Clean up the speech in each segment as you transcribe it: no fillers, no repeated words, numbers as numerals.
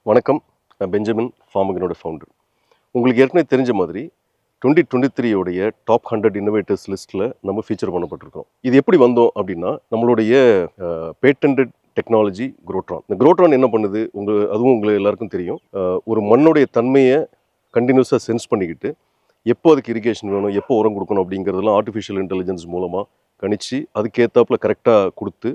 வணக்கம். நான் Benjamin ஃபார்மகனோட founder. உங்களுக்கு ஏற்கனவே தெரிஞ்ச மாதிரி 2023 உடைய டாப் 100 இன்னோவேட்டர்ஸ் லிஸ்ட்டில் நம்ம ஃபீச்சர் பண்ணப்பட்டிருக்கோம். இது எப்படி வந்தோம் அப்படின்னா, நம்மளுடைய பேட்டன்டட் டெக்னாலஜி குரோட்ரான். இந்த குரோட்ரான் என்ன பண்ணுது, அதுவும் உங்களுக்கு எல்லாருக்கும் தெரியும். ஒரு மண்ணுடைய தன்மையை கண்டினியூஸாக சென்ஸ் பண்ணிக்கிட்டு, எப்போ அதுக்கு இரிகேஷன் வேணும், எப்போ உரம் கொடுக்கணும் அப்படிங்கிறதெல்லாம் ஆர்டிஃபிஷியல் இன்டெலிஜென்ஸ் மூலமாக கணிச்சு அதுக்கேற்றாப்புல கரெக்டாக கொடுத்து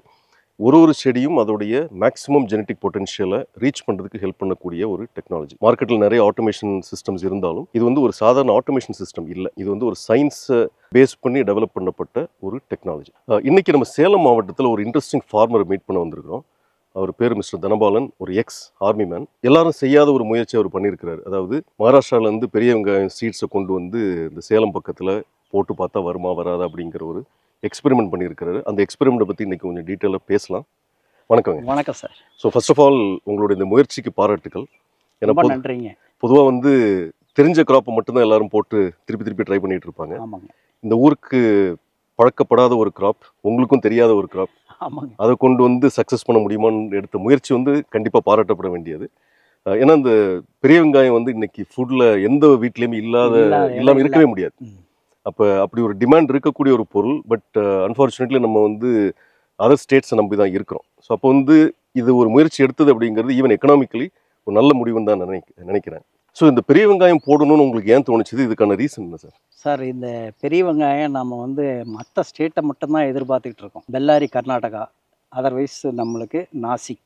ஒரு செடியும் அதோடைய மேக்ஸிமம் ஜெனட்டிக் பொட்டன்ஷியலை ரீச் பண்ணுறதுக்கு ஹெல்ப் பண்ணக்கூடிய ஒரு டெக்னாலஜி. மார்க்கெட்டில் நிறைய ஆட்டோமேஷன் சிஸ்டம்ஸ் இருந்தாலும் இது ஒரு சாதாரண ஆட்டோமேஷன் சிஸ்டம் இல்லை. இது ஒரு சயின்ஸை பேஸ் பண்ணி டெவலப் பண்ணப்பட்ட ஒரு டெக்னாலஜி. இன்னைக்கு நம்ம சேலம் மாவட்டத்தில் ஒரு இன்ட்ரெஸ்டிங் ஃபார்மரை மீட் பண்ண வந்திருக்கிறோம். அவர் பேர் மிஸ்டர் தனபாலன், ஒரு எக்ஸ் ஆர்மி மேன். எல்லாரும் செய்யாத ஒரு முயற்சி அவர் பண்ணியிருக்கிறார். அதாவது மகாராஷ்டிராவிலேருந்து பெரிய வெங்காயம் சீட்ஸை கொண்டு வந்து இந்த சேலம் பக்கத்தில் போட்டு பார்த்தா வருமா வராதா அப்படிங்கிற ஒரு எக்ஸ்பெரிமெண்ட் பண்ணியிருக்கிறாரு. அந்த எக்ஸ்பெரிமெண்ட்டை பற்றி இன்றைக்கி கொஞ்சம் டீட்டெயிலாக பேசலாம். வணக்கங்க. வணக்கம் sir. So first of all உங்களுடைய இந்த முயற்சிக்கு பாராட்டுக்கள். ரொம்ப நன்றிங்க. பொதுவாக தெரிஞ்ச கிராப்பை மட்டும்தான் எல்லாரும் போட்டு திருப்பி ட்ரை பண்ணிட்டு இருப்பாங்க. ஆமாங்க. இந்த ஊருக்கு பழக்கப்படாத ஒரு கிராப், உங்களுக்கும் தெரியாத ஒரு கிராப், ஆமாங்க, அதை கொண்டு சக்ஸஸ் பண்ண முடியுமான்னு எடுத்த முயற்சி கண்டிப்பாக பாராட்டப்பட வேண்டியது. ஏன்னா இந்த பெரிய வெங்காயம் இன்னைக்கு ஃபுட்டில் எந்த வீட்லேயுமே இல்லாமல் இருக்கவே முடியாது. அப்படி ஒரு டிமாண்ட் இருக்கக்கூடிய ஒரு பொருள். பட் அன்ஃபார்ச்சுனேட்லி நம்ம அதர் ஸ்டேட்ஸை நம்பி தான் இருக்கிறோம். ஸோ அப்போ இது ஒரு முயற்சி எடுத்தது அப்படிங்கிறது ஈவன் எக்கனாமிக்கலி ஒரு நல்ல முடிவுன்னு தான் நினைக்கிறேன். ஸோ இந்த பெரிய வெங்காயம் போடணும்னு உங்களுக்கு ஏன் தோணுச்சுது? இதுக்கான ரீசன் என்ன சார்? சார், இந்த பெரிய வெங்காயம் நம்ம மற்ற ஸ்டேட்டை மட்டும்தான் எதிர்பார்த்துக்கிட்டு இருக்கோம். பெல்லாரி கர்நாடகா, அதர்வைஸ் நம்மளுக்கு நாசிக்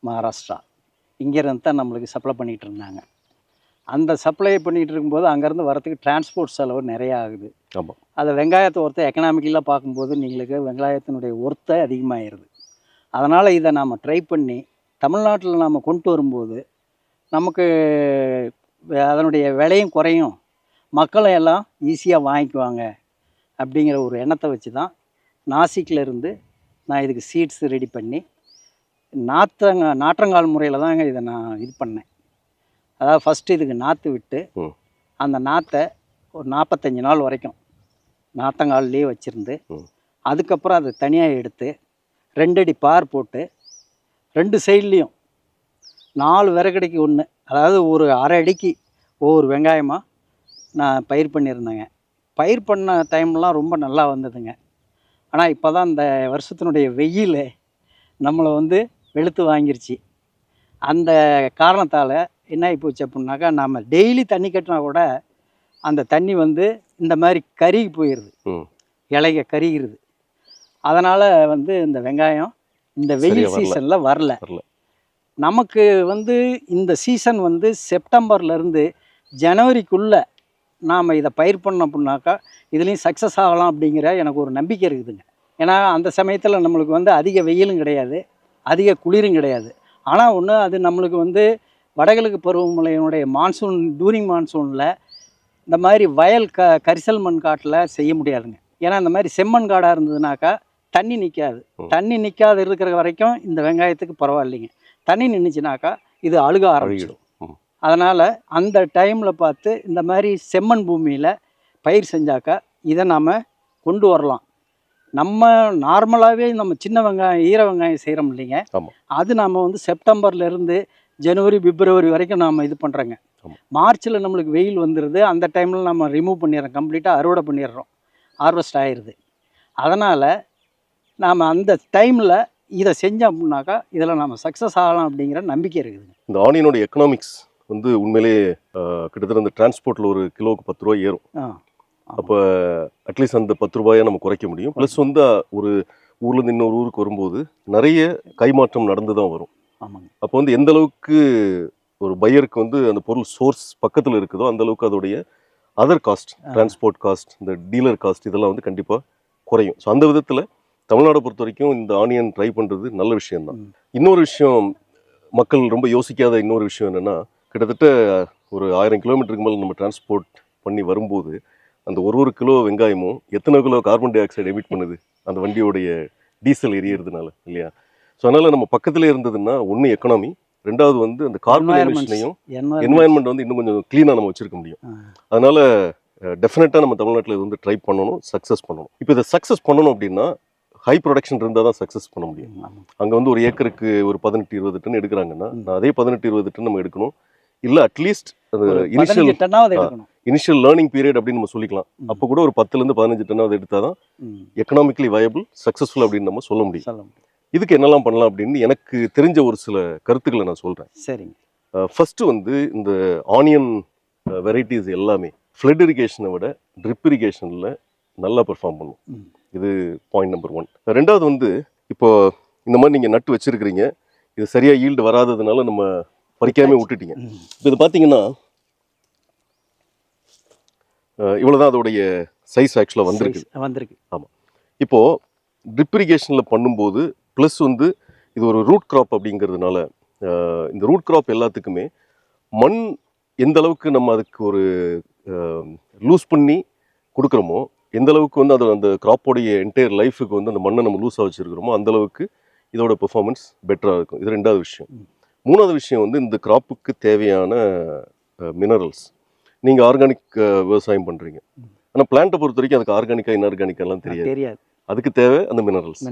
மகாராஷ்டிரா, இங்கேருந்து தான் நம்மளுக்கு சப்ளை பண்ணிகிட்டு இருந்தாங்க. அந்த சப்ளை பண்ணிகிட்டு இருக்கும்போது அங்கேருந்து வரத்துக்கு டிரான்ஸ்போர்ட் செலவு நிறையா ஆகுது. ஆமாம். அதை வெங்காயத்தை ஒருத்த எக்கனாமிக்கலாக பார்க்கும்போது நீங்களுக்கு வெங்காயத்தினுடைய ஒர்த்தை அதிகமாகிடுது. அதனால் இதை நாம் ட்ரை பண்ணி தமிழ்நாட்டில் நாம் கொண்டு வரும்போது நமக்கு அதனுடைய விலையும் குறையும், மக்களும் எல்லாம் ஈஸியாக வாங்கிக்குவாங்க அப்படிங்கிற ஒரு எண்ணத்தை வச்சு தான் நாசிக்கில் நான் இதுக்கு சீட்ஸ் ரெடி பண்ணி நாற்றங்கால் முறையில் தாங்க இதை நான் இது பண்ணேன். அதாவது ஃபஸ்ட்டு இதுக்கு நாற்று விட்டு அந்த நாற்றை ஒரு 45 நாள் வரைக்கும் நாற்றங்கால்லையே வச்சுருந்து அதுக்கப்புறம் அதை தனியாக எடுத்து 2 அடி பார் போட்டு 2 சைட்லேயும் 4 விறகடிக்கு ஒன்று, அதாவது ஒரு அரை அடிக்கு ஒவ்வொரு வெங்காயமாக நான் பயிர் பண்ணியிருந்தேங்க. பயிர் பண்ண டைம்லாம் ரொம்ப நல்லா வந்ததுங்க. ஆனால் இப்போ தான் இந்த வருஷத்தினுடைய வெயில் நம்மளை வெளுத்து வாங்கிருச்சு. அந்த காரணத்தால் என்ன ஆகி போச்சு அப்படின்னாக்கா, நம்ம டெய்லி தண்ணி கட்டினா கூட அந்த தண்ணி இந்த மாதிரி கருகி போயிடுது, இலைக கருகிருது. அதனால் இந்த வெங்காயம் இந்த வெயில் சீசனில் வரல. நமக்கு இந்த சீசன் செப்டம்பர்லேருந்து ஜனவரிக்குள்ளே நாம் இதை பயிர் பண்ணோம் அப்படின்னாக்கா இதுலேயும் சக்ஸஸ் ஆகலாம் அப்படிங்கிற எனக்கு ஒரு நம்பிக்கை இருக்குதுங்க. ஏன்னா அந்த சமயத்தில் நம்மளுக்கு அதிக வெயிலும் கிடையாது, அதிக குளிரும் கிடையாது. ஆனால் ஒன்று, அது நம்மளுக்கு வடகிழக்கு பருவமழையினுடைய டூரிங் மான்சூனில் இந்த மாதிரி வயல் கரிசல் மண் காட்டில் செய்ய முடியாதுங்க. ஏன்னா இந்த மாதிரி செம்மண் காடாக இருந்ததுனாக்கா தண்ணி நிற்காது. தண்ணி நிற்காது இருக்கிற வரைக்கும் இந்த வெங்காயத்துக்கு பரவாயில்லைங்க. தண்ணி நின்றுச்சுனாக்கா இது அழுக ஆரம்பிச்சிடும். அதனால் அந்த டைமில் பார்த்து இந்த மாதிரி செம்மண் பூமியில் பயிர் செஞ்சாக்கா இதை நாம் கொண்டு வரலாம். நம்ம நார்மலாகவே நம்ம சின்ன வெங்காயம், ஈர வெங்காயம் செய்கிறோம் இல்லைங்க, அது நம்ம செப்டம்பர்லேருந்து ஜனவரி பிப்ரவரி வரைக்கும் நாம் இது பண்ணுறோங்க. மார்ச்சில் நம்மளுக்கு வெயில் வந்துடுது. அந்த டைமில் நம்ம ரிமூவ் பண்ணிடுறோம், கம்ப்ளீட்டாக அறுவடை பண்ணிடுறோம், ஹார்வெஸ்ட் ஆகிடுது. அதனால் நாம் அந்த டைமில் இதை செஞ்சோம் அப்படின்னாக்கா இதில் நம்ம சக்ஸஸ் ஆகலாம் அப்படிங்கிற நம்பிக்கை இருக்குது. இந்த ஆனியனோட எக்கனாமிக்ஸ் உண்மையிலே கிட்டத்தட்ட இந்த டிரான்ஸ்போர்ட்டில் ஒரு கிலோவுக்கு 10 ரூபா ஏறும். அப்போ அட்லீஸ்ட் அந்த 10 ரூபாயை நம்ம குறைக்க முடியும். ப்ளஸ் ஒரு ஊர்லேருந்து இன்னொரு ஊருக்கு வரும்போது நிறைய கைமாற்றம் நடந்து தான் வரும். ஆமாங்க. அப்போ எந்த அளவுக்கு ஒரு பையருக்கு அந்த பொருள் சோர்ஸ் பக்கத்தில் இருக்குதோ அந்த அளவுக்கு அதோடைய அதர் காஸ்ட், டிரான்ஸ்போர்ட் காஸ்ட், இந்த டீலர் காஸ்ட் இதெல்லாம் கண்டிப்பாக குறையும். ஸோ அந்த விதத்தில் தமிழ்நாடை பொறுத்த வரைக்கும் இந்த ஆனியன் ட்ரை பண்ணுறது நல்ல விஷயம்தான். இன்னொரு விஷயம், மக்கள் ரொம்ப யோசிக்காத இன்னொரு விஷயம் என்னென்னா, கிட்டத்தட்ட ஒரு 1000 கிலோமீட்டருக்கு மேலே நம்ம டிரான்ஸ்போர்ட் பண்ணி வரும்போது அந்த ஒரு கிலோ வெங்காயமும் எத்தனை kilo carbon di oxide emit பண்ணுது அந்த வண்டியோடைய டீசல் எரியறதுனால, இல்லையா? ஸோ அதனால் நம்ம பக்கத்தில் இருந்ததுன்னா ஒன்று எக்கனாமி, ரெண்டாவது அந்த கார்பன் எமிஷனையும் என்வாயன்மெண்ட் இன்னும் கொஞ்சம் க்ளீனாக நம்ம வச்சுருக்க முடியும். அதனால் டெஃபினட்டாக நம்ம தமிழ்நாட்டில் ட்ரை பண்ணணும், சக்ஸஸ் பண்ணணும். இப்போ இதை சக்ஸஸ் பண்ணணும் அப்படின்னா ஹை ப்ரொடக்ஷன் இருந்தால் தான் சக்ஸஸ் பண்ண முடியும். ஆமாம். அங்கே வந்து ஒரு ஏக்கருக்கு ஒரு 18-20 டன் எடுக்கிறாங்கன்னா நான் அதே 18-20 டன் நம்ம எடுக்கணும். இல்லை அட்லீஸ்ட் அது ஒரு இனிஷியல் 15 டன்னாவது எடுக்கணும். இனிஷியல் லேர்னிங் பீரியட் அப்படின்னு நம்ம சொல்லிக்கலாம். அப்போ கூட ஒரு 10லேருந்து 15 டன்னாவது எடுத்தால் தான் எக்கனாமிக்கலி வயபிள் சக்ஸஸ்ஃபுல் அப்படின்னு நம்ம சொல்ல முடியும். சொல்ல முடியும். இதுக்கு என்னெல்லாம் பண்ணலாம் அப்படின்னு எனக்கு தெரிஞ்ச ஒரு சில கருத்துக்களை நான் சொல்கிறேன். சரிங்க. ஃபஸ்ட்டு வந்து இந்த ஆனியன் வெரைட்டிஸ் எல்லாமே ஃப்ளட் இரிகேஷனை விட ட்ரிப் இரிகேஷனில் நல்லா பெர்ஃபார்ம் பண்ணும். இது பாயிண்ட் நம்பர் 1. ரெண்டாவது வந்து இப்போ இந்த மாதிரி நீங்கள் நட்டு வச்சுருக்கிறீங்க, இது சரியாக ஈல்டு வராததுனால நம்ம பறிக்காமல் விட்டுட்டீங்க. இப்போ இது பார்த்தீங்கன்னா இவ்வளோ தான் அதோடைய சைஸ் ஆக்சுவலாக வந்திருக்கு. ஆமாம். இப்போது ட்ரிப் இரிகேஷனில் பண்ணும்போது ப்ளஸ் வந்து இது ஒரு ரூட் கிராப் அப்படிங்கிறதுனால இந்த ரூட் கிராப் எல்லாத்துக்குமே மண் எந்த அளவுக்கு நம்ம அதுக்கு ஒரு லூஸ் பண்ணி கொடுக்குறோமோ, எந்த அளவுக்கு வந்து அது அந்த கிராப்போடைய என்டையர் லைஃபுக்கு வந்து அந்த மண்ணை நம்ம லூஸாக வச்சுருக்கிறோமோ அந்த அளவுக்கு இதோட பெர்ஃபார்மன்ஸ் பெட்டராக இருக்கும். இது ரெண்டாவது விஷயம். மூணாவது விஷயம் வந்து இந்த கிராப்புக்கு தேவையான மினரல்ஸ். நீங்கள் ஆர்கானிக் விவசாயம் பண்ணுறீங்க, ஆனால் பிளான்ட்டை பொறுத்த வரைக்கும் அதுக்கு ஆர்கானிக்காக இன்ஆர்கானிக்கெல்லாம் தெரியாது. அதுக்கு தேவை அந்த மினரல்ஸ்.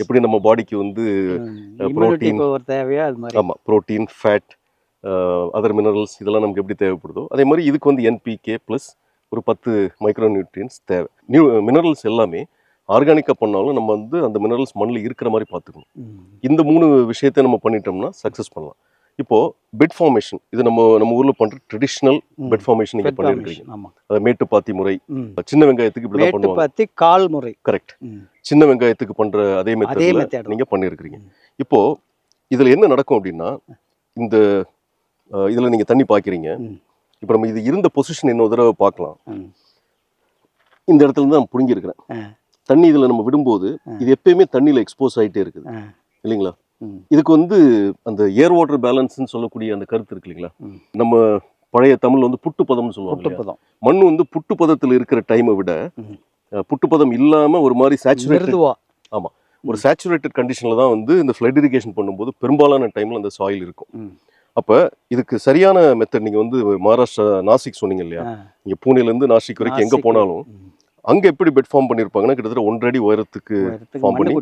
எப்படி நம்ம பாடிக்கு வந்து புரோட்டீன் தேவையா அது மாதிரி. ஆமாம், புரோட்டீன், ஃபேட், அதர் மினரல்ஸ் இதெல்லாம் நமக்கு எப்படி தேவைப்படுதோ அதே மாதிரி இதுக்கு வந்து என்பிகே ப்ளஸ் ஒரு 10 மைக்ரோ நியூட்ரியன்ஸ் தேவை. மினரல்ஸ் எல்லாமே ஆர்கானிக்காக பண்ணாலும் நம்ம வந்து அந்த மினரல்ஸ் மண்ணில் இருக்கிற மாதிரி பார்த்துக்கணும். இந்த 3 விஷயத்தை நம்ம பண்ணிட்டோம்னா சக்ஸஸ் பண்ணலாம். இப்போது பெட் ஃபார்மேஷன், இது நம்ம ஊரில் பண்ணுற ட்ரெடிஷ்னல் பெட் ஃபார்மேஷன் நீங்கள் பண்ணியிருக்கீங்க. அதை மேட்டு பாத்தி முறை, சின்ன வெங்காயத்துக்கு இப்படி தான் பண்ணுவாங்க. கால் முறை கரெக்ட். சின்ன வெங்காயத்துக்கு பண்ணுற அதே மெத்தடில் நீங்கள் பண்ணியிருக்கிறீங்க. இப்போது இதில் என்ன நடக்கும் அப்படின்னா, இந்த இதில் நீங்கள் தண்ணி பாய்க்கிறீங்க. இப்போ நம்ம இது இருந்த பொசிஷன் இன்னொரு தடவை பார்க்கலாம். இந்த இடத்துல தான் நான் புடுங்கியிருக்கிறேன். தண்ணி இதில் நம்ம விடும்போது இது எப்பயுமே தண்ணியில் எக்ஸ்போஸ் ஆகிட்டே இருக்குது இல்லைங்களா? இதுக்கு வந்து அந்த ஏர் வாட்டர் பேலன்ஸ்ன்னு சொல்லக்கூடிய அந்த கருத்து இருக்கு இல்லைங்களா? நம்ம பழைய தமிழ் வந்து புட்டு பதம்னு சொல்லுவாங்க. மண் வந்து புட்டு பதத்தில் இருக்கிற டைமை விட புட்டு பதம் இல்லாமல் ஒரு மாதிரி சேச்சுரேட்டட், ஆமாம், ஒரு சேச்சுரேட்டட் கண்டிஷனில் தான் வந்து இந்த ஃப்ளட் இரிகேஷன் பண்ணும்போது பெரும்பாலான டைமில் அந்த சாயில் இருக்கும். அப்போ இதுக்கு சரியான மெத்தட் நீங்கள் வந்து மகாராஷ்டிரா நாசிக் சொன்னீங்க இல்லையா? நீங்கள் பூனேலேருந்து நாசிக் வரைக்கும் எங்கே போனாலும் அங்கே எப்படி பெட் ஃபார்ம் பண்ணியிருப்பாங்கன்னா கிட்டத்தட்ட 1 அடி உயரத்துக்கு ஃபார்ம் பண்ணி,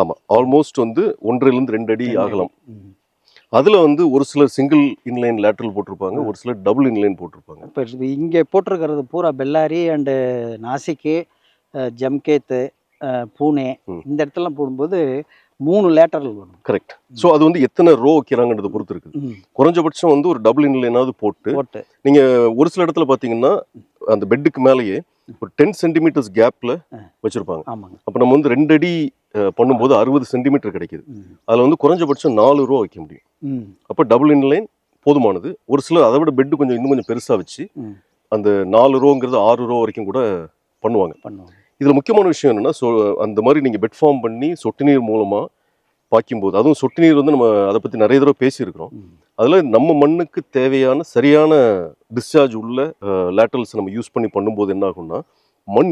ஆமாம், ஆல்மோஸ்ட் வந்து 1.5 to 2 அடி ஆகலாம். அதில் வந்து ஒரு சிலர் சிங்கிள் இன்லைன் லேட்ரல் போட்டிருப்பாங்க, ஒரு சிலர் டபுள் இன்லைன் போட்டிருப்பாங்க. இப்போ இங்கே போட்டிருக்கிறது பூரா பெல்லாரி அண்டு நாசிக்கு, ஜம்கேத்து, பூனே, இந்த இடத்துல போடும்போது 3 லேட்டரல் வரும். கரெக்ட். ஸோ அது வந்து எத்தனை ரோ வைக்கிறாங்கன்றதை பொறுத்து இருக்குது. குறைஞ்சபட்சம் வந்து ஒரு டபுள் இன்லைனாவது போட்டு நீங்கள் ஒரு சில இடத்துல பார்த்தீங்கன்னா அந்த பெட்டுக்கு மேலேயே ஒரு 10 சென்டிமீட்டர்ஸ் கேப்பில் வச்சுருப்பாங்க. அப்போ நம்ம வந்து 2 அடி பண்ணும்போது 60 சென்டிமீட்டர் கிடைக்குது. அதில் வந்து குறைஞ்சபட்சம் 4 ரோ வைக்க முடியும். அப்போ டபுள் இன்லைன் போதுமானது. ஒரு சிலர் அதை விட பெட்டு இன்னும் கொஞ்சம் பெருசாக வச்சு அந்த 4 ரோங்கிறது 6 ரோ வரைக்கும் கூட பண்ணுவாங்க. இதில் முக்கியமான விஷயம் என்னென்னா, அந்த மாதிரி நீங்கள் பெட் ஃபார்ம் பண்ணி சொட்டு நீர் மூலமாக பாய்க்கும்போது, அதுவும் சொட்டு நீர் வந்து நம்ம அதை பற்றி நிறைய தடவை பேசியிருக்கிறோம். அதில் நம்ம மண்ணுக்கு தேவையான சரியான டிஸ்சார்ஜ் உள்ள லேட்டரல்ஸ் நம்ம யூஸ் பண்ணி பண்ணும்போது என்ன ஆகும்னா, மண்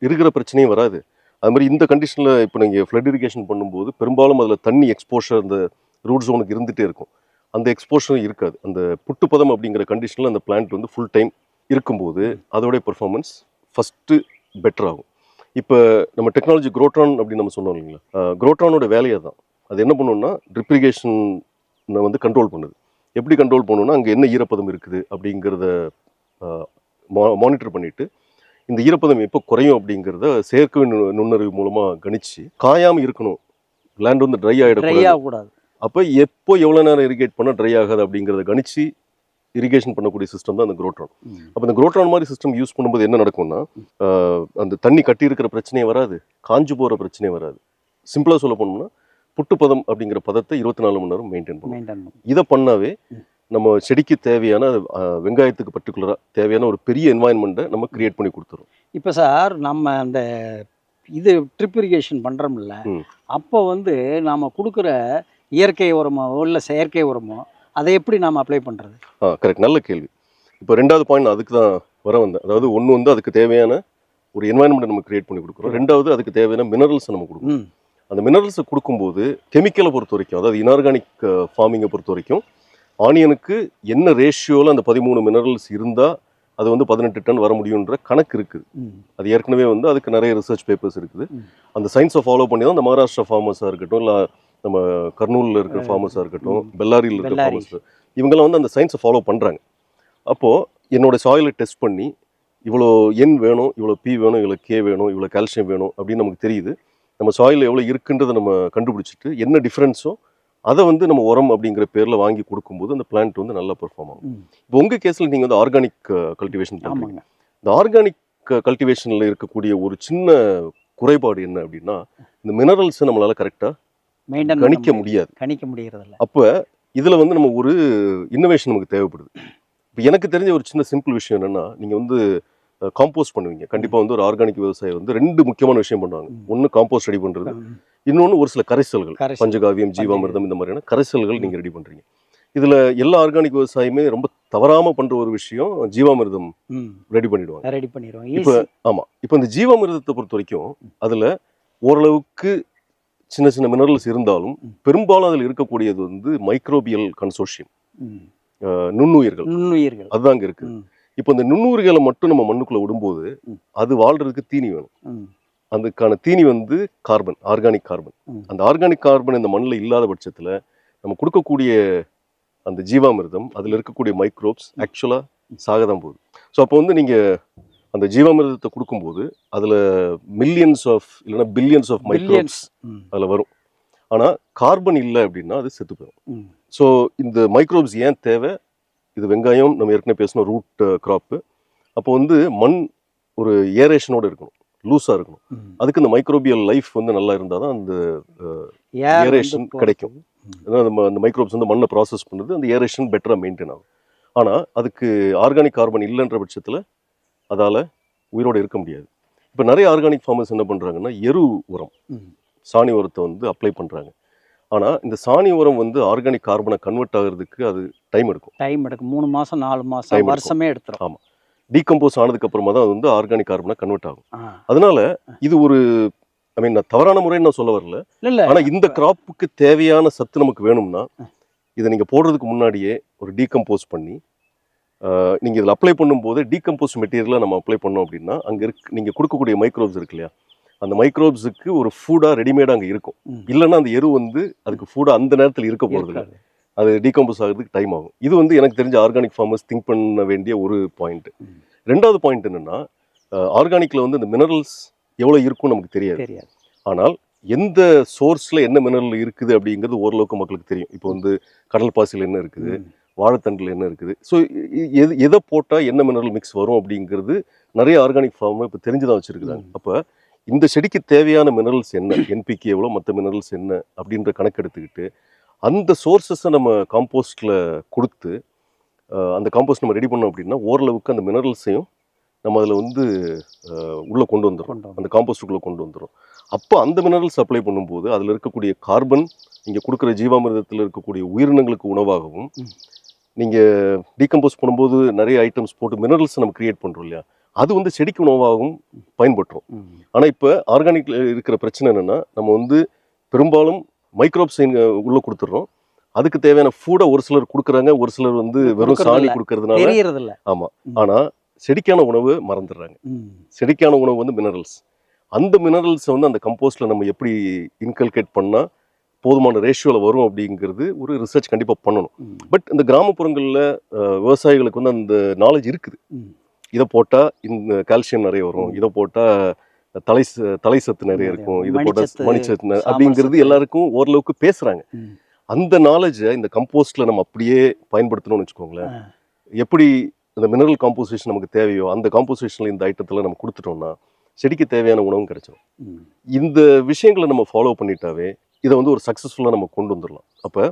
இருக்கிற பிரச்சனையும் வராது. அது மாதிரி இந்த கண்டிஷனில் இப்போ நீங்கள் ஃப்ளட் இரிகேஷன் பண்ணும்போது பெரும்பாலும் அதில் தண்ணி எக்ஸ்போஷர் அந்த ரூட் ஜோனுக்கு இருந்துகிட்டே இருக்கும். அந்த எக்ஸ்போஷரும் இருக்காது. அந்த புட்டுப்பதம் அப்படிங்கிற கண்டிஷனில் அந்த பிளான்ட் வந்து ஃபுல் டைம் இருக்கும்போது அதோடைய பெர்ஃபார்மன்ஸ் ஃபஸ்ட்டு பெட்டர் ஆகும். இப்போ நம்ம டெக்னாலஜி குரோட்ரான் அப்படின்னு நம்ம சொன்னோம் இல்லைங்களா? குரோட்ரானோட வேலையை தான் அது என்ன பண்ணுன்னா, ட்ரிப் இரிகேஷனை வந்து கண்ட்ரோல் பண்ணுது. எப்படி கண்ட்ரோல் பண்ணணும்னா, அங்கே என்ன ஈரப்பதம் இருக்குது அப்படிங்கிறத மானிட்டர் பண்ணிவிட்டு இந்த ஈரப்பதம் எப்போ குறையும் அப்படிங்கிறத செயற்கை நுண்ணறிவு மூலமாக கணிச்சு காயாமல் இருக்கணும், லேண்ட் வந்து ட்ரை ஆகிடக்கூடாது. அப்போ எப்போ எவ்வளோ நேரம் இரிகேட் பண்ணால் ட்ரை ஆகாது அப்படிங்கிறத கணிச்சு இரிகேஷன் பண்ணக்கூடிய சிஸ்டம் தான் அந்த குரோட்ரான். அப்போ இந்த குரோட்ரான் மாதிரி சிஸ்டம் யூஸ் பண்ணும்போது என்ன நடக்கும்னா, அந்த தண்ணி கட்டி இருக்கிற பிரச்சனையே வராது, காஞ்சு போகிற பிரச்சனையே வராது. சிம்பிளாக சொல்ல போனோம்னா, புட்டுப்பதம் அப்படிங்கிற பதத்தை 24 மணி நேரம் மெயின்டைன் பண்ணும். இதை பண்ணாவே நம்ம செடிக்கு தேவையான வெங்காயத்துக்கு பர்டிகுலராக தேவையான ஒரு பெரிய என்வாயன்மெண்ட்டை நம்ம கிரியேட் பண்ணி கொடுத்துரும். இப்போ சார் நம்ம அந்த இது ட்ரிப் இரிகேஷன் பண்ணுறோம்ல, அப்போ வந்து நாம் கொடுக்குற இயற்கை உரமோ இல்லை செயற்கை உரமோ அதை எப்படி நாம் அப்ளை பண்ணுறது? கரெக்ட், நல்ல கேள்வி. இப்போ 2வது பாயிண்ட் அதுக்கு தான் வர வந்தேன். அதாவது ஒன்று வந்து அதுக்கு தேவையான ஒரு என்வாயன்மெண்ட்டை நம்ம கிரியேட் பண்ணி கொடுக்குறோம். 2வது அதுக்கு தேவையான மினரல்ஸை நம்ம கொடுக்குறோம். அந்த மினரல்ஸை கொடுக்கும்போது கெமிக்கலை பொறுத்த வரைக்கும், அதாவது இன்ஆர்கானிக் ஃபார்மிங்கை பொறுத்த வரைக்கும், ஆனியனுக்கு என்ன ரேஷியோவில் அந்த 13 மினரல்ஸ் இருந்தால் அது வந்து 18 டன் வர முடியுன்ற கணக்கு இருக்குது. அது ஏற்கனவே வந்து அதுக்கு நிறைய ரிசர்ச் பேப்பர்ஸ் இருக்குது. அந்த சயின்ஸை ஃபாலோ பண்ணி தான் இந்த மகாராஷ்டிரா ஃபார்மர்ஸாக இருக்கட்டும், இல்லை நம்ம கர்னூலில் இருக்கிற ஃபார்மர்ஸாக இருக்கட்டும், பெல்லாரியில் இருக்கிற ஃபார்மர்ஸ், இவங்கெல்லாம் வந்து அந்த சயின்ஸை ஃபாலோ பண்ணுறாங்க. அப்போது என்னோட சாயிலை டெஸ்ட் பண்ணி இவ்வளோ எண் வேணும், இவ்வளோ பி வேணும், இவ்வளோ கே வேணும், இவ்வளோ கால்சியம் வேணும் அப்படின்னு நமக்கு தெரியுது. நம்ம சாயில் எவ்வளோ இருக்குன்றதை நம்ம கண்டுபிடிச்சிட்டு என்ன டிஃப்ரென்ஸோ அதை வந்து நம்ம உரம் அப்படிங்கிற பேரில் வாங்கி கொடுக்கும்போது அந்த பிளான்ட் வந்து நல்லா பெர்ஃபார்ம் ஆகும். இப்போ உங்கள் கேஸில் நீங்கள் வந்து ஆர்கானிக் கல்டிவேஷன் பண்ணுறீங்க. இந்த ஆர்கானிக் கல்டிவேஷனில் இருக்கக்கூடிய ஒரு சின்ன குறைபாடு என்ன அப்படின்னா, இந்த மினரல்ஸை நம்மளால் கரெக்டாக கணிக்க முடியாது. அப்போ இதில் வந்து நம்ம ஒரு இன்னோவேஷன் நமக்கு தேவைப்படுது. இப்போ எனக்கு தெரிஞ்ச ஒரு சின்ன சிம்பிள் விஷயம் என்னென்னா, நீங்கள் வந்து காம்போஸ்ட் பண்ணுவீங்க. கண்டிப்பாக வந்து ஒரு ஆர்கானிக் விவசாயி வந்து 2 முக்கியமான விஷயம் பண்ணுவாங்க. ஒன்று காம்போஸ்ட் ரெடி பண்ணுறது, இன்னொன்று ஒரு சில கரைசல்கள், பஞ்சகாவியம், ஜீவாமிர்தம், இந்த மாதிரியான கரைசல்கள் நீங்கள் ரெடி பண்ணுறீங்க. இதில் எல்லா ஆர்கானிக் விவசாயியுமே ரொம்ப தவறாமல் பண்ணுற ஒரு விஷயம் ஜீவாமிர்தம் ரெடி பண்ணிடுவாங்க. இப்போ ஆமாம், இப்போ இந்த ஜீவாமிர்தத்தை பொறுத்த வரைக்கும் அதில் ஓரளவுக்கு சின்ன சின்ன மினரல்ஸ் இருந்தாலும் பெரும்பாலும் அதில் இருக்கக்கூடியது வந்து மைக்ரோபியல் கன்சோர்ஷியம், நுண்ணுயிர்கள் அதுதாங்க இருக்குது. இப்போ இந்த நுண்ணுயிர்களை மட்டும் நம்ம மண்ணுக்குள்ளே விடும்போது அது வாழ்கிறதுக்கு தீனி வேணும். அதுக்கான தீனி வந்து கார்பன், ஆர்கானிக் கார்பன். அந்த ஆர்கானிக் கார்பன் இந்த மண்ணில் இல்லாத பட்சத்தில் நம்ம கொடுக்கக்கூடிய அந்த ஜீவாமிர்தம், அதில் இருக்கக்கூடிய மைக்ரோப்ஸ் ஆக்சுவலாக சாக தான் போகுது. ஸோ அப்போ வந்து நீங்கள் அந்த ஜீவாமிர்தத்தை கொடுக்கும்போது அதில் மில்லியன்ஸ் ஆஃப் இல்லைன்னா பில்லியன்ஸ் ஆஃப் மைக்ரோப்ஸ் அதில் வரும். ஆனால் கார்பன் இல்லை அப்படின்னா அது செத்து போயிடும். ஸோ இந்த மைக்ரோப்ஸ் ஏன் தேவை? இது வெங்காயம் நம்ம ஏற்கனவே பேசணும், ரூட் கிராப்பு. அப்போ வந்து மண் ஒரு ஏரேஷனோடு இருக்கணும், லூஸாக இருக்கணும். அதுக்கு இந்த மைக்ரோபியல் லைஃப் வந்து நல்லா இருந்தால் தான் அந்த ஏரேஷன் கிடைக்கும். நம்ம அந்த மைக்ரோப்ஸ் வந்து மண்ணை ப்ராசஸ் பண்ணுறது, அந்த ஏரேஷன் பெட்டராக மெயின்டைன் ஆகும். ஆனால் அதுக்கு ஆர்கானிக் கார்பன் இல்லைன்ற பட்சத்தில் அதால் உயிரோடு இருக்க முடியாது. இப்போ நிறைய ஆர்கானிக் ஃபார்மர்ஸ் என்ன பண்ணுறாங்கன்னா, எரு உரம், சாணி உரத்தை வந்து அப்ளை பண்ணுறாங்க. ஆனால் இந்த சாணி உரம் வந்து ஆர்கானிக் கார்பனை கன்வெர்ட் ஆகிறதுக்கு அது டைம் எடுக்கும். 3 மாதம் 4 மாதம் வருஷமே எடுத்துரும். ஆமாம், டீகம்போஸ் ஆனதுக்கப்புறமா தான் அது வந்து ஆர்கானிக் கார்பனை கன்வெர்ட் ஆகும். அதனால இது ஒரு நான் தவறான முறைன்னு நான் சொல்ல வரல. ஆனால் இந்த கிராப்புக்கு தேவையான சத்து நமக்கு வேணும்னா இதை நீங்கள் போடுறதுக்கு முன்னாடியே ஒரு டீகம்போஸ் பண்ணி நீங்கள் இதில் அப்ளை பண்ணும்போது டீகம்போஸ் மெட்டீரியலாக நம்ம அப்ளை பண்ணோம் அப்படின்னா அங்கே நீங்கள் கொடுக்கக்கூடிய மைக்ரோப்ஸ் இருக்கு இல்லையா, அந்த மைக்ரோப்ஸுக்கு ஒரு ஃபுட்டாக ரெடிமேடாக அங்கே இருக்கும். இல்லைன்னா அந்த எரு வந்து அதுக்கு ஃபுட்டாக அந்த நேரத்தில் இருக்க போகிறது இல்லை, அது டீகம்போஸ் ஆகிறதுக்கு டைம் ஆகும். இது வந்து எனக்கு தெரிஞ்ச ஆர்கானிக் ஃபார்மர்ஸ் திங்க் பண்ண வேண்டிய ஒரு பாயிண்ட். ரெண்டாவது பாயிண்ட் என்னென்னா, ஆர்கானிக்கில் வந்து இந்த மினரல்ஸ் எவ்வளோ இருக்கும்னு நமக்கு தெரியாது. ஆனால் எந்த சோர்ஸில் என்ன மினரல் இருக்குது அப்படிங்கிறது ஓரளவுக்கு மக்களுக்கு தெரியும். இப்போ வந்து கடல் பாசியில் என்ன இருக்குது, வாழைத்தண்டில் என்ன இருக்குது, ஸோ எதை போட்டால் என்ன மினரல் மிக்ஸ் வரும் அப்படிங்கிறது நிறைய ஆர்கானிக் ஃபார்மர் இப்போ தெரிஞ்சு தான் வச்சுருக்குறாங்க. அப்போ இந்த செடிக்கு தேவையான மினரல்ஸ் என்ன, என்பிகே எவ்வளோ, மற்ற மினரல்ஸ் என்ன அப்படின்ற கணக்கு எடுத்துக்கிட்டு அந்த சோர்ஸஸை நம்ம காம்போஸ்ட்டில் கொடுத்து அந்த காம்போஸ்ட் நம்ம ரெடி பண்ணோம் அப்படின்னா ஓரளவுக்கு அந்த மினரல்ஸையும் நம்ம அதில் வந்து உள்ளே கொண்டு வந்துடும், அந்த காம்போஸ்ட்டுக்குள்ளே கொண்டு வந்துடும். அப்போ அந்த மினரல்ஸ் அப்ளை பண்ணும்போது அதில் இருக்கக்கூடிய கார்பன், நீங்கள் கொடுக்குற ஜீவாமிர்தத்தில் இருக்கக்கூடிய உயிரினங்களுக்கு உணவாகவும், நீங்கள் டீகம்போஸ் பண்ணும்போது நிறைய ஐட்டம்ஸ் போட்டு மினரல்ஸ் நம்ம கிரியேட் பண்ணுறோம் இல்லையா, அது வந்து செடிக்கு உணவாகவும் பயன்பட்டுரும். ஆனால் இப்போ ஆர்கானிக்ல இருக்கிற பிரச்சனை என்னென்னா, நம்ம வந்து பெரும்பாலும் மைக்ரோப்ஸ் உள்ளே கொடுத்துட்றோம். அதுக்கு தேவையான ஃபுட்டை ஒரு சிலர் கொடுக்குறாங்க, ஒரு சிலர் வந்து வெறும் சாணி கொடுக்கறதுனால. ஆமாம், ஆனால் செடிக்கான உணவு மறந்துடுறாங்க. செடிக்கான உணவு வந்து மினரல்ஸ். அந்த மினரல்ஸை வந்து அந்த கம்போஸ்ட்டில் நம்ம எப்படி இன்கல்கேட் பண்ணால் போதுமான ரேஷியோவில் வரும் அப்படிங்கிறது ஒரு ரிசர்ச் கண்டிப்பாக பண்ணணும். பட் இந்த கிராமப்புறங்களில் விவசாயிகளுக்கு வந்து அந்த நாலேஜ் இருக்குது. இதை போட்டால் இந்த கால்சியம் நிறைய வரும், இதை போட்டால் தலை சத்து நிறைய இருக்கும், இதை போட்டால் மணிச்சத்து அப்படிங்கிறது எல்லாருக்கும் ஓரளவுக்கு பேசுகிறாங்க. அந்த நாலேஜை இந்த கம்போஸ்ட்டில் நம்ம அப்படியே பயன்படுத்தணும்னு வச்சுக்கோங்களேன். எப்படி இந்த மினரல் காம்போசிஷன் நமக்கு தேவையோ அந்த காம்போசிஷனில் இந்த ஐட்டத்தில் நம்ம கொடுத்துட்டோம்னா செடிக்கு தேவையான உணவும் கிடைச்சிடும். இந்த விஷயங்களை நம்ம ஃபாலோ பண்ணிட்டாவே இதை வந்து ஒரு சக்ஸஸ்ஃபுல்லாக நம்ம கொண்டு வந்துடலாம். அப்போ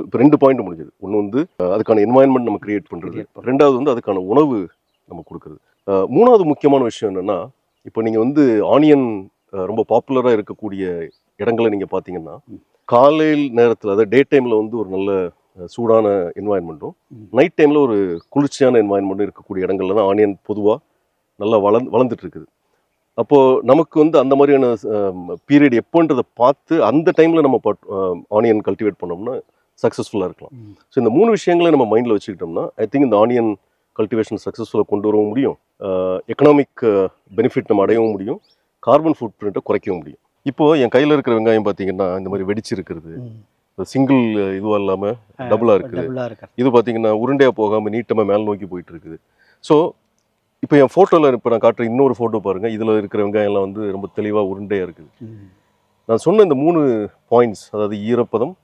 இப்போ 2 பாயிண்ட் முடிஞ்சது. ஒன்று வந்து அதுக்கான என்வாயன்மெண்ட் நம்ம கிரியேட் பண்ணுறது, ரெண்டாவது வந்து அதுக்கான உணவு நம்ம கொடுக்குறது. மூணாவது முக்கியமான விஷயம் என்னென்னா, இப்போ நீங்கள் வந்து ஆனியன் ரொம்ப பாப்புலராக இருக்கக்கூடிய இடங்களை நீங்கள் பார்த்தீங்கன்னா, காலையில் நேரத்தில் அதாவது டே டைமில் வந்து ஒரு நல்ல சூடான என்வாயன்மெண்ட்டும், நைட் டைமில் ஒரு குளிர்ச்சியான என்வாயன்மெண்ட்டும் இருக்கக்கூடிய இடங்கள்ல தான் ஆனியன் பொதுவாக நல்லா வளர்ந்துட்டு இருக்குது. அப்போது நமக்கு வந்து அந்த மாதிரியான பீரியட் எப்போன்றதை பார்த்து அந்த டைமில் நம்ம ஆனியன் கல்டிவேட் பண்ணோம்னா சக்ஸஸ்ஃபுல்லாக இருக்கலாம். ஸோ இந்த 3 விஷயங்களை நம்ம மைண்டில் வச்சுக்கிட்டோம்னா ஐ திங்க் இந்த ஆனியன் கல்டிவேஷன் சக்ஸஸ்ஃபுல்லாக கொண்டு வரவும் முடியும், எக்கனாமிக் பெனிஃபிட் நம்ம அடையவும் முடியும், கார்பன் ஃபுட் பிரிண்ட்டை குறைக்கவும் முடியும். இப்போது என் கையில் இருக்கிற வெங்காயம் பார்த்தீங்கன்னா இந்த மாதிரி வெடிச்சிருக்கிறது, சிங்கிள் இதுவாக இல்லாமல் டபுளாக இருக்குது. இது பார்த்தீங்கன்னா உருண்டையாக போகாமல் நீட்டமாக மேல் நோக்கி போயிட்டு இருக்குது. ஸோ இப்போ என் ஃபோட்டோவில் இப்போ நான் காட்டுற இன்னொரு ஃபோட்டோ பாருங்கள், இதில் இருக்கிற வெங்காயம்லாம் வந்து ரொம்ப தெளிவாக உருண்டையாக இருக்குது. நான் சொன்ன இந்த 3 பாயிண்ட்ஸ், அதாவது ஈரப்பதம்,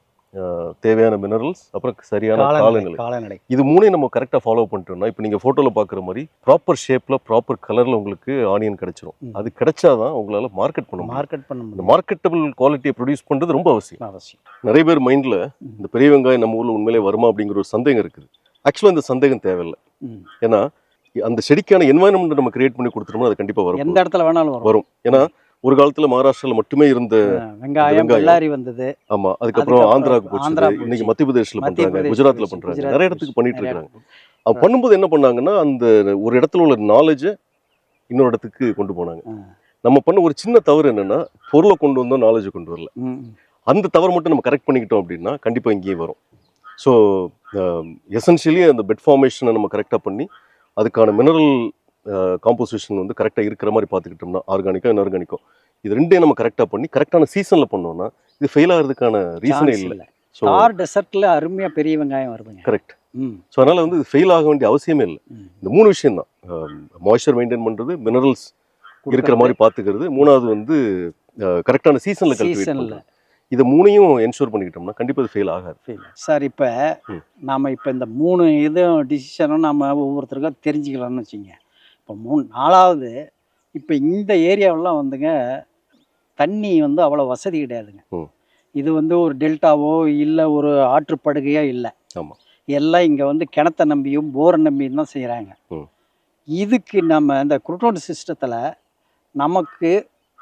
தேவையான மினரல்ஸ், அப்புறம் சரியான காலநிலை, இது 3ஐயும் நம்ம கரெக்டாக ஃபாலோ பண்ணிட்டோம்னா இப்போ நீங்கள் ஃபோட்டோவில் பார்க்குற மாதிரி ப்ராப்பர் ஷேப்பில் ப்ராப்பர் கலரில் உங்களுக்கு ஆனியன் கிடைச்சிரும். அது கிடைச்சாதான் உங்களால் மார்க்கெட் பண்ண முடியும். இந்த மார்க்கெட்டபிள் குவாலிட்டியை ப்ரொடியூஸ் பண்ணுறது ரொம்ப அவசியம். நிறைய பேர் மைண்டில் இந்த பெரிய வெங்காயம் நம்ம ஊரில் உண்மையிலே வருமா அப்படிங்கிற ஒரு சந்தேகம் இருக்குது. ஆக்சுவலாக இந்த சந்தேகம் தேவையில்லை. ஏன்னா அந்த செடிக்கான என்வாயன்மெண்ட் நம்ம கிரியேட் பண்ணி கொடுத்துட்டோம்னா அது கண்டிப்பாக வரும், எந்த இடத்துல வேணாலும் வரும். ஏன்னா ஒரு காலத்துல மகாராஷ்டிரால மட்டுமே இருந்த வெங்காயம் வந்தது. ஆமா, அதுக்கப்புறம் ஆந்திராவுக்கு போச்சு, இன்னைக்கு மத்திய பிரதேஷ்ல பண்றாங்க, குஜராத்ல பண்றாங்க, நிறைய இடத்துக்கு பண்ணிட்டு இருக்காங்க. அவங்க பண்ணும்போது என்ன பண்ணாங்கன்னா அந்த ஒரு இடத்துல உள்ள நாலேஜை இன்னொரு இடத்துக்கு கொண்டு போனாங்க. நம்ம பண்ண ஒரு சின்ன தவறு என்னன்னா பொருளை கொண்டு வந்தோம், நாலேஜை கொண்டு வரல. அந்த தவறு மட்டும் நம்ம கரெக்ட் பண்ணிக்கிட்டோம் அப்படின்னா கண்டிப்பா இங்கேயும் வரும். ஸோ எசென்ஷியலி அந்த பெட் ஃபார்மேஷனை நம்ம கரெக்டாக பண்ணி அதுக்கான மினரல் காம்போசிஷன் வந்து கரெக்டாக இருக்கிற மாதிரி பார்த்துக்கிட்டோம்னா, ஆர்கானிக்கோ இன்ஆர்கானிக்கோ, இது ரெண்டையும் நம்ம கரெக்டாக பண்ணி கரெக்டான சீசனில் பண்ணோம்னா இது ஃபெயில் ஆகிறதுக்கான ரீசனே இல்லை. ஸோ டெசர்ட்டில் அருமையாக பெரிய வெங்காயம் வருதுங்க. கரெக்ட். ஸோ அதனால் வந்து இது ஃபெயில் ஆக வேண்டிய அவசியமே இல்லை. இந்த 3 விஷயம் தான், மாய்ஸ்சர் மெயின்டைன் பண்ணுறது, மினரல்ஸ் இருக்கிற மாதிரி பார்த்துக்கிறது, 3வது வந்து கரெக்டான சீசனில் கல்டிவேட் பண்ணுறது. இதை 3ஐயும் என்ஷூர் பண்ணிக்கிட்டோம்னா கண்டிப்பாக இது ஃபெயில் ஆகாது. சார் இப்போ நாம் இப்போ இந்த 3 இதுவும் டிசிஷனும் நம்ம ஒவ்வொருத்தருக்கும் தெரிஞ்சுக்கலாம்னு வச்சுங்க. இப்போ 4வது இப்போ இந்த ஏரியாவெல்லாம் வந்துங்க தண்ணி வந்து அவ்வளோ வசதி கிடையாதுங்க. இது வந்து ஒரு டெல்டாவோ இல்லை ஒரு ஆற்றுப்படுகையோ இல்லை. ஆமாம், எல்லாம் இங்கே வந்து கிணத்தை நம்பியும் போரை நம்பியும் தான் செய்கிறாங்க. இதுக்கு நம்ம இந்த குரோட்டோன் சிஸ்டத்தில் நமக்கு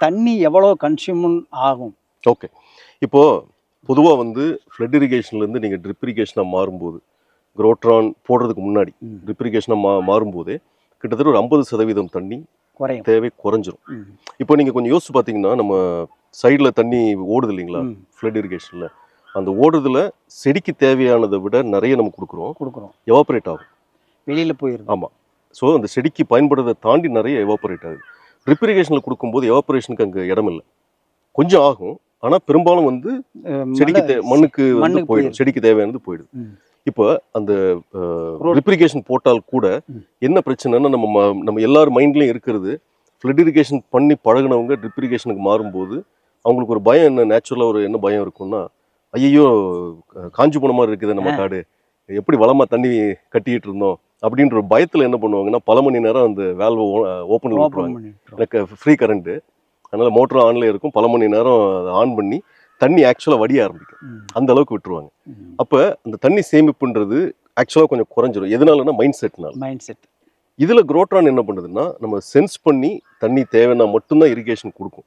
தண்ணி எவ்வளோ கன்சியூம் ஆகும்? ஓகே, இப்போது பொதுவாக வந்து ஃப்ளட் இரிகேஷன்லேருந்து நீங்கள் ட்ரிப் இரிகேஷனாக மாறும்போது, குரோட்ரான் போடுறதுக்கு முன்னாடி ட்ரிப் இரிகேஷனாக மாறும்போதே கிட்டத்தட்ட ஒரு 50% தண்ணி தேவை குறைஞ்சிரும். இப்போ நீங்கள் கொஞ்சம் யோசிச்சு பார்த்தீங்கன்னா நம்ம சைடில் தண்ணி ஓடுது இல்லைங்களா ஃப்ளட் இரிகேஷனில், அந்த ஓடுறதுல செடிக்கு தேவையானதை விட நிறைய நம்ம கொடுக்குறோம், எவாபரேட் ஆகும், வெளியில் போயிடும். ஆமாம், ஸோ அந்த செடிக்கு பயன்படுறதை தாண்டி நிறைய எவாபரேட் ஆகுது. ட்ரிப் இரிகேஷனில் கொடுக்கும்போது எவாபரேஷனுக்கு அங்கே இடம் இல்லை, கொஞ்சம் ஆகும், ஆனால் பெரும்பாலும் வந்து செடிக்கு மண்ணுக்கு வந்து போயிடும், செடிக்கு தேவையானது போயிடுது. இப்போ அந்த ட்ரிப் இரிகேஷன் போட்டால் கூட என்ன பிரச்சனைன்னா நம்ம எல்லார் மைண்ட்லையும் இருக்கிறது, ஃப்ளட் இரிகேஷன் பண்ணி பழகினவங்க ட்ரிப் இரிகேஷனுக்கு மாறும்போது அவங்களுக்கு ஒரு பயம், என்ன நேச்சுரலாக ஒரு என்ன பயம் இருக்குன்னா, ஐயோ காஞ்சி போன மாதிரி இருக்குது நம்ம காடு, எப்படி வளமாக தண்ணி கட்டிக்கிட்டு இருந்தோம் அப்படின்ற ஒரு பயத்தில் என்ன பண்ணுவாங்கன்னா பல மணி நேரம் அந்த வேல்வை ஓப்பனில் விட்டுருவாங்க. எனக்கு ஃப்ரீ கரண்ட்டு, அதனால் மோட்டரும் ஆன்லேயே இருக்கும், பல மணி நேரம் அதை ஆன் பண்ணி தண்ணி ஆக்சுவலாக வடிய ஆரம்பிக்கும், அந்த அளவுக்கு விட்டுருவாங்க. அப்போ அந்த தண்ணி சேமிப்புன்றது ஆக்சுவலாக கொஞ்சம் குறைஞ்சிரும். எதனாலன்னா மைண்ட் செட். இதில் குரோட்ரான் என்ன பண்ணுதுன்னா நம்ம சென்ஸ் பண்ணி தண்ணி தேவைன்னா மட்டும்தான் இரிகேஷன் கொடுக்கும்.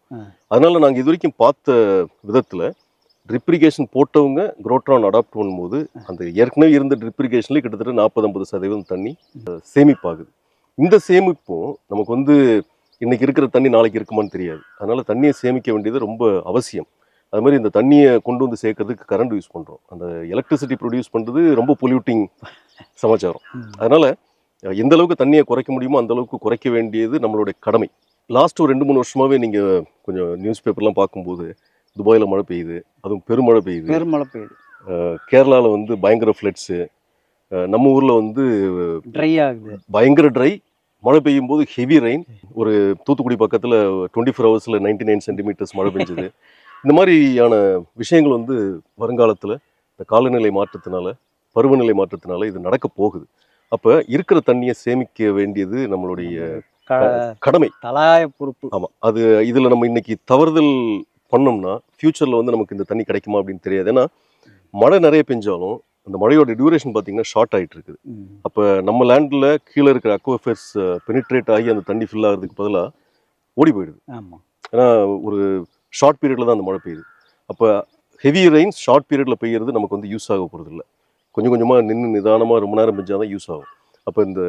அதனால நாங்கள் இது வரைக்கும் பார்த்த விதத்தில் ட்ரிப் இரிகேஷன் போட்டவங்க குரோட்ரான் அடாப்ட் பண்ணும்போது அந்த ஏற்கனவே இருந்த ட்ரிப் இரிகேஷன்லேயே கிட்டத்தட்ட 40-50% தண்ணி சேமிப்பாகுது. இந்த சேமிப்பும் நமக்கு வந்து இன்னைக்கு இருக்கிற தண்ணி நாளைக்கு இருக்குமான்னு தெரியாது, அதனால தண்ணியை சேமிக்க வேண்டியது ரொம்ப அவசியம். அது மாதிரி இந்த தண்ணியை கொண்டு வந்து சேர்க்கறதுக்கு கரண்ட் யூஸ் பண்ணுறோம், அந்த எலக்ட்ரிசிட்டி ப்ரொடியூஸ் பண்ணுறது ரொம்ப பொல்யூட்டிங் சமாச்சாரம். அதனால் எந்த அளவுக்கு தண்ணியை குறைக்க முடியுமோ அந்த அளவுக்கு குறைக்க வேண்டியது நம்மளுடைய கடமை. லாஸ்ட் ஒரு 2-3 வருஷமாகவே நீங்கள் கொஞ்சம் நியூஸ் பேப்பர்லாம் பார்க்கும்போது துபாயில் மழை பெய்யுது, அதுவும் பெருமழை பெய்யுது. கேரளாவில் வந்து பயங்கர ஃப்ளட்ஸு, நம்ம ஊரில் வந்து ட்ரை ஆகுது, பயங்கர ட்ரை. மழை பெய்யும் போது ஹெவி ரெயின். ஒரு தூத்துக்குடி பக்கத்தில் 24 ஹவர்ஸில் 99 சென்டிமீட்டர்ஸ் மழை பெஞ்சுது. இந்த மாதிரியான விஷயங்கள் வந்து வருங்காலத்தில் இந்த காலநிலை மாற்றத்தினால, பருவநிலை மாற்றத்தினால இது நடக்க போகுது. அப்போ இருக்கிற தண்ணியை சேமிக்க வேண்டியது நம்மளுடைய கடமை, தலையாய பொறுப்பு. ஆமாம், அது இதில் நம்ம இன்னைக்கு தவறுதல் பண்ணோம்னா ஃப்யூச்சரில் வந்து நமக்கு இந்த தண்ணி கிடைக்குமா அப்படின்னு தெரியாது. ஏன்னா மழை நிறைய பெஞ்சாலும் அந்த மழையோட டியூரேஷன் பார்த்தீங்கன்னா ஷார்ட் ஆகிட்டு இருக்குது. அப்போ நம்ம லேண்டில் கீழே இருக்கிற அக்வாஃபர்ஸ் பெனிட்ரேட் ஆகி அந்த தண்ணி ஃபில் ஆகிறதுக்கு பதிலாக ஓடி போயிடுது. ஏன்னா ஒரு ஷார்ட் பீரியடில் தான் அந்த மழை பெய்யுது. அப்போ ஹெவி ரெயின்ஸ் ஷார்ட் பீரியடில் பெய்யுறது நமக்கு வந்து யூஸ் ஆக போகிறது இல்லை, கொஞ்சம் கொஞ்சமாக நின்று நிதானமாக ரொம்ப நேரம் பெஞ்சால் தான் யூஸ் ஆகும். அப்போ இந்த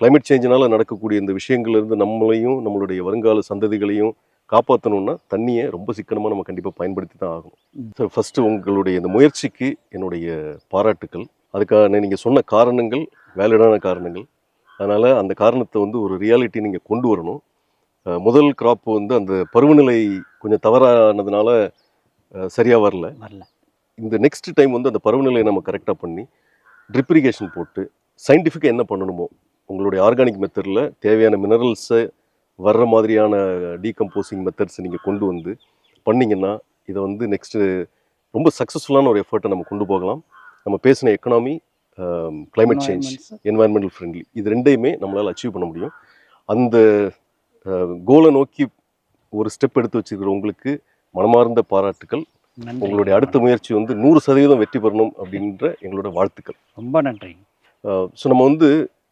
கிளைமேட் சேஞ்சினால் நடக்கக்கூடிய இந்த விஷயங்கள்லேருந்து நம்மளையும் நம்மளுடைய வருங்கால சந்ததிகளையும் காப்பாற்றணும்னா தண்ணியை ரொம்ப சிக்கனமாக நம்ம கண்டிப்பாக பயன்படுத்தி தான் ஆகணும். ஸோ ஃபஸ்ட்டு உங்களுடைய இந்த முயற்சிக்கு என்னுடைய பாராட்டுக்கள். அதுக்கான நீங்கள் சொன்ன காரணங்கள் வேலிடான காரணங்கள், அதனால் அந்த காரணத்தை வந்து ஒரு ரியாலிட்டி நீங்கள் கொண்டு வரணும். முதல் கிராப் வந்து அந்த பருவநிலை கொஞ்சம் தவறானதுனால சரியாக வரல. இந்த நெக்ஸ்ட் டைம் வந்து அந்த பருவநிலையை நம்ம கரெக்டாக பண்ணி ட்ரிப் இரிகேஷன் போட்டு சயின்டிஃபிக்காக என்ன பண்ணணுமோ உங்களுடைய ஆர்கானிக் மெத்தடில் தேவையான மினரல்ஸை வர்ற மாதிரியான டீகம்போசிங் மெத்தட்ஸ் நீங்கள் கொண்டு வந்து பண்ணிங்கன்னா இதை வந்து நெக்ஸ்ட்டு ரொம்ப சக்ஸஸ்ஃபுல்லான ஒரு எஃபர்ட்டை நம்ம கொண்டு போகலாம். நம்ம பேசின economy, climate change, environmental friendly, இது ரெண்டையுமே நம்மளால் அச்சீவ் பண்ண முடியும். அந்த கோலை நோக்கி ஒரு ஸ்டெப் எடுத்து வச்சுருக்கிற உங்களுக்கு மனமார்ந்த பாராட்டுக்கள். உங்களுடைய அடுத்த முயற்சி வந்து 100% வெற்றி பெறணும் அப்படின்ற எங்களோட வாழ்த்துக்கள். ரொம்ப நன்றி. ஸோ நம்ம வந்து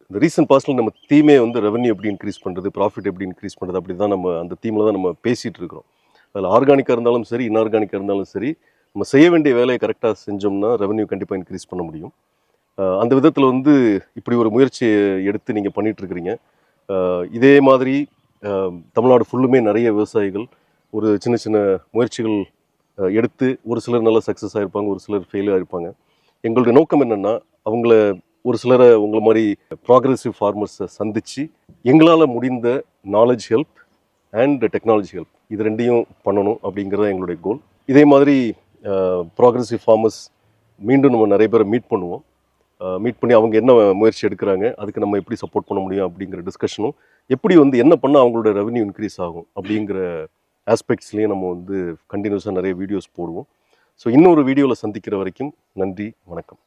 இந்த ரீசன்ட் பாஸ்டில் நம்ம தீமே வந்து ரெவன்யூ எப்படி இன்க்ரீஸ் பண்ணுறது, ப்ராஃபிட் எப்படி இன்க்ரீஸ் பண்ணுறது, அப்படி தான் நம்ம அந்த தீமில் தான் நம்ம பேசிகிட்டு இருக்கிறோம். அதில் ஆர்கானிக்காக இருந்தாலும் சரி, இன்ஆர்கானிக்காக இருந்தாலும் சரி, நம்ம செய்ய வேண்டிய வேலையை கரெக்டாக செஞ்சோம்னா ரெவன்யூ கண்டிப்பாக இன்க்ரீஸ் பண்ண முடியும். அந்த விதத்தில் வந்து இப்படி ஒரு முயற்சியை எடுத்து நீங்கள் பண்ணிகிட்ருக்கிறீங்க. இதே மாதிரி தமிழ்நாடு ஃபுல்லுமே நிறைய விவசாயிகள் ஒரு சின்ன சின்ன முயற்சிகள் எடுத்து ஒரு சிலர் நல்லா சக்ஸஸ் ஆகிருப்பாங்க, ஒரு சிலர் ஃபெயிலியர் ஆகிருப்பாங்க. எங்களுடைய நோக்கம் என்னென்னா அவங்கள ஒரு சிலரை உங்களை மாதிரி ப்ராக்ரெசிவ் ஃபார்மர்ஸை சந்தித்து எங்களால் முடிந்த knowledge help and technology help இது ரெண்டையும் பண்ணணும் அப்படிங்கிறது எங்களுடைய கோல். இதே மாதிரி ப்ராக்ரெசிவ் ஃபார்மர்ஸ் மீண்டும் நம்ம நிறைய பேரை மீட் பண்ணுவோம். மீட் பண்ணி அவங்க என்ன முயற்சி எடுக்கிறாங்க, அதுக்கு நம்ம எப்படி சப்போர்ட் பண்ண முடியும் அப்படிங்கிற டிஸ்கஷனும், எப்படி வந்து என்ன பண்ணால் அவங்களோட ரெவன்யூ இன்க்ரீஸ் ஆகும் அப்படிங்கிற ஆஸ்பெக்ட்ஸ்லேயும் நம்ம வந்து கண்டினியூஸாக நிறைய வீடியோஸ் போடுவோம். ஸோ இன்னொரு வீடியோவில் சந்திக்கிற வரைக்கும் நன்றி, வணக்கம்.